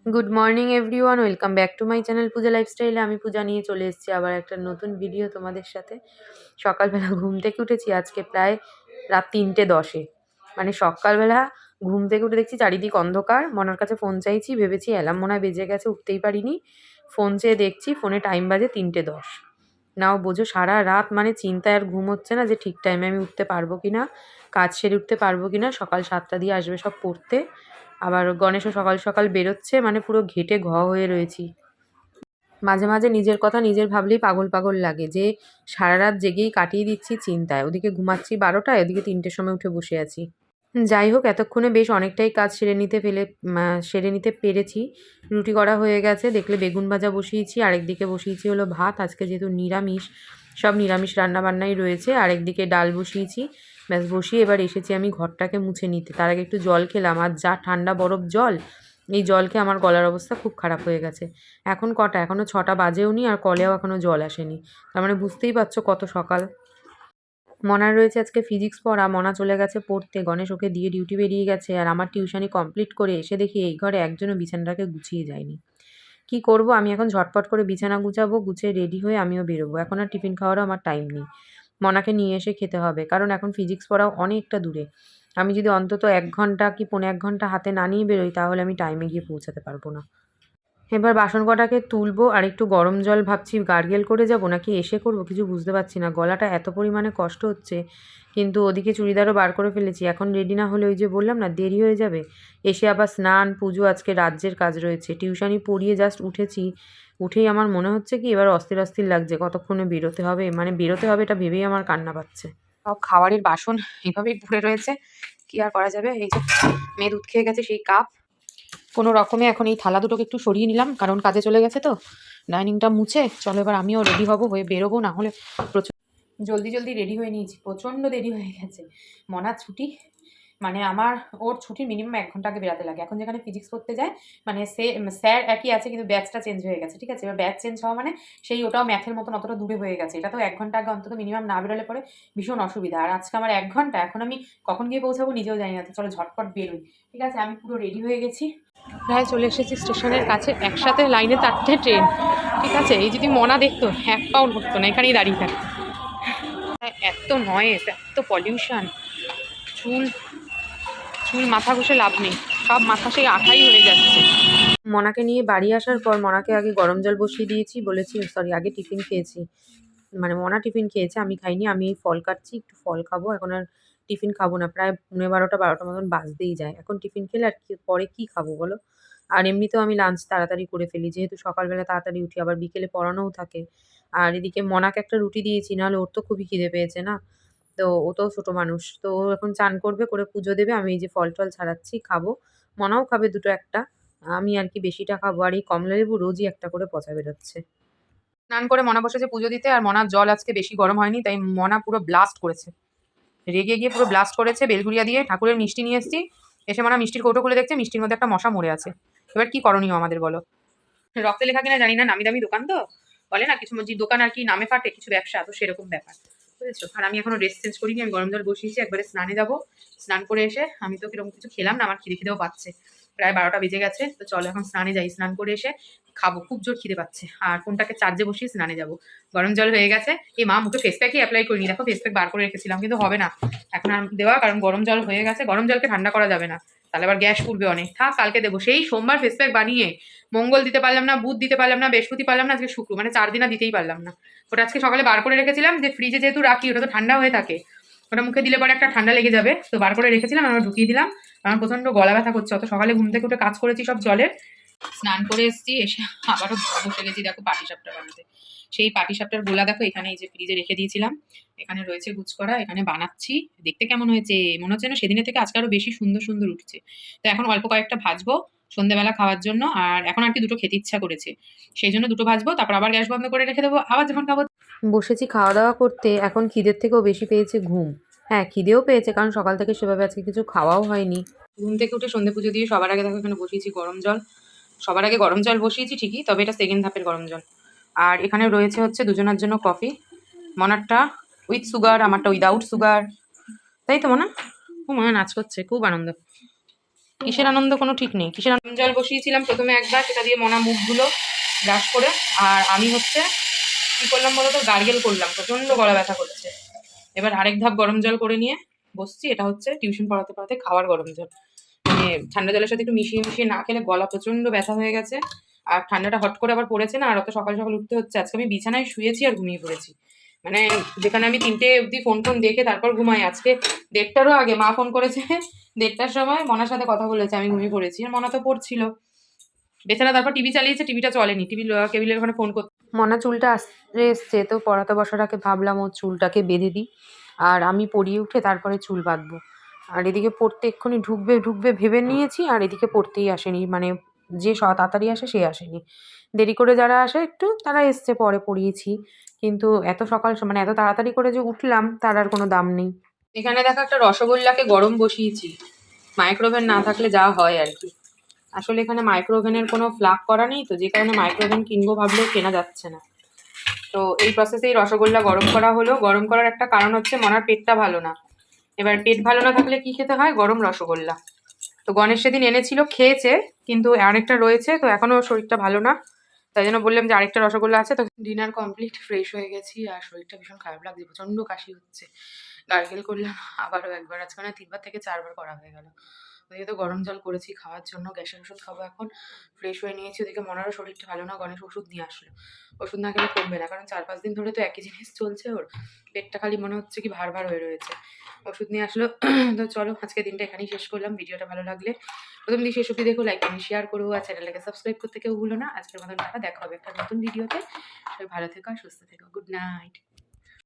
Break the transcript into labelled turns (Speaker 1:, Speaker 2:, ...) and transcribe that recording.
Speaker 1: Good morning everyone, welcome back to my channel Puja লাইফস্টাইলে। আমি পূজা নিয়ে চলে এসেছি আবার একটা নতুন ভিডিও তোমাদের সাথে। সকালবেলা ঘুম থেকে উঠেছি আজকে প্রায় রাত 3:10-এ। মানে সকালবেলা ঘুম থেকে উঠে দেখছি চারিদিক অন্ধকার। মনার কাছে ফোন চাইছি, ভেবেছি অ্যালার্ম মনে হয় বেজে গেছে, উঠতেই পারিনি। ফোন চেয়ে দেখছি ফোনে টাইম বাজে 3:10। নাও বোঝো সারা রাত মানে চিন্তায় আর ঘুম হচ্ছে না যে ঠিক টাইমে আমি উঠতে পারবো কি না, কাজ সেরে উঠতে পারবো কি না। সকাল 7টা দিয়ে আসবে সব পড়তে, আবার গণেশও সকাল সকাল বেরোচ্ছে, মানে পুরো ঘেঁটে হয়ে রয়েছি। মাঝে মাঝে নিজের কথা নিজের ভাবলেই পাগল পাগল লাগে যে সারা রাত জেগেই কাটিয়ে দিচ্ছি চিন্তায়। ওদিকে ঘুমাচ্ছি 12টায়, ওদিকে 3টের সময় উঠে বসে আছি। যাই হোক, এতক্ষণে বেশ অনেকটাই কাজ সেরে নিতে পেরেছি। রুটি করা হয়ে গেছে, দেখলে বেগুন ভাজা বসিয়েছি, আরেকদিকে বসিয়েছি হলো ভাত। আজকে যেহেতু নিরামিষ, সব নিরামিষ রান্নাবান্নাই রয়েছে। আরেকদিকে ডাল বসিয়েছি। ব্যাস বসিয়ে এবার এসেছি আমি ঘরটাকে মুছে নিতে। তার আগে একটু জল খেলাম, আর যা ঠান্ডা বরফ জল, এই জল খেয়ে আমার গলার অবস্থা খুব খারাপ হয়ে গেছে। এখন কটা, এখনও 6টা বাজেও নি, আর কলেও এখনও জল আসেনি। তার মানে বুঝতেই পারছো কত সকাল। মনার রয়েছে আজকে ফিজিক্স পড়া, মনা চলে গেছে পড়তে, গণেশ ওকে দিয়ে ডিউটি বেরিয়ে গেছে, আর আমার টিউশনি কমপ্লিট করে এসে দেখি এই ঘরে একজনও বিছানাটাকে গুছিয়ে যায়নি। কি করব, আমি এখন ঝটপট করে বিছানা গুছাবো, গুছিয়ে রেডি হয়ে আমিও বেরোবো। এখন আর টিফিন খাওয়ারও আমার টাইম নেই। মনাকে নিয়ে এসে খেতে হবে, কারণ এখন ফিজিক্স পড়াও অনেকটা দূরে। আমি যদি অন্তত 1 ঘন্টা কি 1.25 ঘন্টা হাতে না নিয়ে বেরোই, তাহলে আমি টাইমে গিয়ে পৌঁছাতে পারবো না। এবার বাসন কটাকে তুলবো, আর একটু গরম জল ভাবছি গার্গেল করে যাবো নাকি এসে করবো, কিছু বুঝতে পারছি না। গলাটা এত পরিমাণে কষ্ট হচ্ছে, কিন্তু ওদিকে চুড়িদারও বার করে ফেলেছি। এখন রেডি না হলে ওই যে বললাম না, দেরি হয়ে যাবে। এসে আবার স্নান পুজো, আজকে রাজ্যের কাজ রয়েছে। টিউশনি পড়িয়ে জাস্ট উঠেছি, উঠেই আমার মনে হচ্ছে কি এবার অস্থির অস্থির লাগছে, কতক্ষণে বেরোতে হবে। মানে বেরোতে হবে এটা ভেবেই আমার কান্না পাচ্ছে। সব খাবারের বাসন এভাবেই পড়ে রয়েছে, কি আর করা যাবে। এই যে মেয়ে দুধ খেয়ে গেছে, সেই কাপ কোনো রকমে এখন এই থালা দুটোকে একটু সরিয়ে নিলাম, কারণ কাজে চলে গেছে তো। ডাইনিংটা মুছে চলো এবার আমিও রেডি হব, হয়ে বেরোবো। না হলে প্রচুর জলদি জলদি রেডি হয়ে নিয়েছি, প্রচণ্ড দেরি হয়ে গেছে। মনার ছুটি, মানে আমার ওর ছুটির মিনিমাম 1 ঘন্টা আগে বেরাতে লাগে। এখন যেখানে ফিজিক্স পড়তে যায়, মানে স্যার একই আছে, কিন্তু ব্যাচটা চেঞ্জ হয়ে গেছে। ঠিক আছে, এবার ব্যাচ চেঞ্জ হওয়া মানে সেই ওটাও ম্যাথের মতন অতটা দূরে হয়ে গেছে। এটা তো 1 ঘন্টা আগে অন্তত মিনিমাম না বেরোলে পরে ভীষণ অসুবিধা। আর আজকে আমার 1 ঘন্টা, এখন আমি কখন গিয়ে পৌঁছাবো নিজেও জানি না। তো চলো ঝটপট বেরোই। ঠিক আছে, আমি পুরো রেডি হয়ে গেছি, প্রায় চলে এসেছি স্টেশনের কাছে। একসাথে লাইনে 4টে ট্রেন। ঠিক আছে, এই যদি মনা দেখতো, এক পাও নড়তো না, এখানেই দাঁড়িয়ে থাকতো। এত নয়েজ, এত পলিউশন, চুল চুল মাথা ঘষে লাভ নেই, সব মাথা সেই আঠাই হয়ে যাচ্ছে। মনাকে নিয়ে বাড়ি আসার পর মনাকে আগে গরম জল বসিয়ে দিয়েছি, বলেছি সরি আগে টিফিন খেয়েছি। মানে মনা টিফিন খেয়েছে, আমি খাইনি। আমি এই ফল কাটছি, একটু ফল খাবো। এখন আর টিফিন খাবো না, প্রায় 12:30 মতন বাজতেই যায়। এখন টিফিন খেলে আর পরে কি খাবো বলো। আর এমনিতেও আমি লাঞ্চ তাড়াতাড়ি করে ফেলি, যেহেতু সকালবেলা তাড়াতাড়ি উঠি, আবার বিকেলে পড়ানোও থাকে। আর এদিকে মনাকে একটা রুটি দিয়েছি, নাহলে ওর তো খুবই খিদে পেয়েছে না। তো ও তো ছোট মানুষ, তো ও এখন চান করবে, করে পুজো দেবে। আমি এই যে ফল টল ছাড়াচ্ছি, খাবো। মনাও খাবে দুটো একটা, আমি আর কি বেশিটা খাবো। আর এই কমলালেবু রোজই একটা করে পচা বেরোচ্ছে। স্নান করে মনা বসেছে পুজো দিতে, আর মনার জল আজকে বেশি গরম হয়নি, তাই মনা পুরো ব্লাস্ট করেছে। রেগে গিয়ে পুরো ব্লাস্ট করেছে। বেলঘুরিয়া দিয়ে ঠাকুরের মিষ্টি নিয়ে এসেছি, এসে মনা মিষ্টির কৌটো খুলে দেখছে মিষ্টির মধ্যে একটা মশা মরে আছে। এবার কি করণীয় আমাদের বলো। রক্তে লেখা কিনা জানি না, নামি দামি দোকান তো, বলে না কিছু যে দোকান আর কি নামে ফাটে, কিছু ব্যবসা তো সেরকম ব্যাপার, বুঝেছো। আর আমি এখনো ড্রেস চেঞ্জ করিনি, আমি গরম জল বসিয়েছি, একবারে স্নানে যাবো। স্নান করে এসে আমি তো কিরকম কিছু খেলাম না, আমার খিদে খিদেও পাচ্ছে, প্রায় 12টা বেজে গেছে। তো চলো এখন স্নানে যাই, স্নান করে এসে খাবো, খুব জোর খিদে পাচ্ছে। আর ফোনটাকে চার্জে বসিয়ে স্নানে যাবো। গরম জল হয়ে গেছে। এই মা মুখে ফেস প্যাকই অ্যাপ্লাই করিনি, দেখো ফেস প্যাক বার করে রেখেছিলাম, কিন্তু হবে না এখন আর দেওয়া, কারণ গরম জল হয়ে গেছে। গরম জলকে ঠান্ডা করা যাবে না, তাহলে আবার গ্যাস পুড়বে অনেক। থাক, কালকে দেবো। সেই সোমবার ফেস প্যাক বানিয়ে মঙ্গল দিতে পারলাম না, বুধ দিতে পারলাম না, বৃহস্পতি পারলাম না, আজকে শুক্র, মানে 4 দিন আর দিতেই পারলাম না। ওটা আজকে সকালে বার করে রেখেছিলাম, যে ফ্রিজে যেহেতু রাখি ওটা তো ঠান্ডা হয়ে থাকে, ওটা মুখে দিলে পরে একটা ঠান্ডা লেগে যাবে, তো বার করে রেখেছিলাম, আমরা ঢুকিয়ে দিলাম। আমার প্রচন্ড গলা ব্যথা করছে, অত সকালে ঘুম থেকে উঠে কাজ করেছি সব জলের। স্নান করে এসেছি, এসে আবারও বসে গেছি দেখো পাটিসাপটা বানাতে। সেই পাটিসাপটার গোলা দেখো এখানে, এই যে ফ্রিজে রেখে দিয়েছিলাম, এখানে রয়েছে গুচ করা, এখানে বানাচ্ছি। দেখতে কেমন হয়েছে মনে হচ্ছে না সেদিনের থেকে আজকে আরো বেশি সুন্দর সুন্দর উঠছে। তো এখন অল্প কয়েকটা ভাজবো সন্ধ্যেবেলা খাওয়ার জন্য, আর এখন আর কি দুটো খেতে ইচ্ছা করেছে, সেই জন্য দুটো ভাজবো, তারপর আবার গ্যাস বন্ধ করে রেখে দেবো, আবার যখন খাবো। বসেছি খাওয়া দাওয়া করতে, এখন খিদের থেকেও বেশি পেয়েছে ঘুম। হ্যাঁ, খিদেও পেয়েছে, কারণ সকাল থেকে সেভাবে আজকে কিছু খাওয়াও হয়নি। ঘুম থেকে উঠে সন্ধে পুজো দিয়ে সবার আগে দেখো এখানে বসিয়েছি গরম জল। সবার আগে গরম জল বসিয়েছি ঠিকই, তবে এটা সেকেন্ড ধাপের গরম জল। আর এখানে রয়েছে হচ্ছে দুজনের জন্য কফি, মনারটা উইথ সুগার, আমারটা উইদাউট সুগার। তাই তো মনা, ও মনে নাচ করছে, খুব আনন্দ। কিসের আনন্দ কোনো ঠিক নেই। কিসের জল বসিয়েছিলাম প্রথমে একবার, সেটা দিয়ে মনা মুখগুলো ব্রাশ করে, আর আমি হচ্ছে কি করলাম বলতো, গার্গেল করলাম, প্রচন্ড গলা ব্যথা করছে। এবার আরেক ধাপ গরম জল করে নিয়ে বসছি। এটা হচ্ছে টিউশন পড়াতে পড়াতে খাওয়ার গরম জল, মানে ঠান্ডা জলের সাথে একটু মিশিয়ে মিশিয়ে না খেলে গলা প্রচন্ড ব্যথা হয়ে গেছে। আর ঠান্ডাটা হট করে আবার পড়েছে না, আর অত সকাল সকাল উঠতে হচ্ছে। আজকে আমি বিছানায় শুয়েছি আর ঘুমিয়ে পড়েছি, মানে যেখানে আমি 3টে অবধি ফোন দেখে তারপর ঘুমাই, আজকে 1:30টারও আগে মা ফোন করেছে। 1:30টার সময় মনার সাথে কথা বলেছে, আমি ঘুমিয়ে পড়েছি, আর মনা তো পড়ছিল। বেচারা তারপর টিভি চালিয়েছে, টিভিটা চলেনি, টিভি কেবিলের ওখানে ফোন করতে। মনা চুলটা এসছে, তো পড়াতে বসার আগে ভাবলাম ওর চুলটাকে বেঁধে দিই, আর আমি পড়িয়ে উঠে তারপরে চুল বাঁধবো। আর এদিকে পড়তে এক্ষুনি ঢুকবে ভেবে নিয়েছি, আর এদিকে পড়তেই আসেনি, মানে যে তাড়াতাড়ি আসে সে আসেনি, দেরি করে যারা আসে একটু তারা এসছে, পরে পড়িয়েছি। কিন্তু এত সকাল মানে এত তাড়াতাড়ি করে যে উঠলাম তার আর কোনো দাম নেই। এখানে দেখো একটা রসগোল্লাকে গরম বসিয়েছি, মাইক্রোওভেন না থাকলে যা হয় আর কি। আসলে এখানে মাইক্রোওভেনের কোনো প্লাগ করা নেই, তো যে কারণে মাইক্রোওভেন কিনবো ভাবলেও কেনা যাচ্ছে না। তো এই প্রসেসেই রসগোল্লা গরম করা হলো। গরম করার একটা কারণ হচ্ছে মনার পেটটা ভালো না। এবার পেট ভালো না থাকলে কি খেতে হয়, গরম রসগোল্লা। তো গণেশ সেদিন এনেছিল, খেয়েছে, কিন্তু আরেকটা রয়েছে, তো এখনো শরীরটা ভালো না, তাই জন্য বললাম যে আরেকটা রসগোল্লা আছে। তো ডিনার কমপ্লিট, ফ্রেশ হয়ে গেছি, আর শরীরটা ভীষণ খারাপ লাগছে, প্রচন্ড কাশি হচ্ছে। গার্গেল করলাম আবারও একবার, আজকে মানে 3বার থেকে 4বার করা হয়ে গেল। ওদিকে তো গরম জল করেছি খাওয়ার জন্য, গ্যাসের ওষুধ খাবো এখন। ফ্রেশ হয়ে নিয়েছি। ওদিকে মনারও শরীরটা ভালো না, গণেশ ওষুধ নিয়ে আসলো। ওষুধ না খেলে কমবে না, কারণ 4-5 দিন ধরে তো একই জিনিস চলছে ওর, পেটটা খালি মনে হচ্ছে কি ভার ভার হয়ে রয়েছে। ওষুধ নিয়ে আসলো। তো চলো আজকে দিনটা এখানেই শেষ করলাম। ভিডিওটা ভালো লাগলে প্রথম দিন শেষ অব্দি দেখো, লাইক কমেন্ট শেয়ার করো, আর চ্যানেলটাকে সাবস্ক্রাইব করতে কেউ ভুলো না। আজকের মতন টাকা, দেখা হবে একটা নতুন ভিডিওতে। সবাই ভালো থেকো আর সুস্থ থেকো। Good night.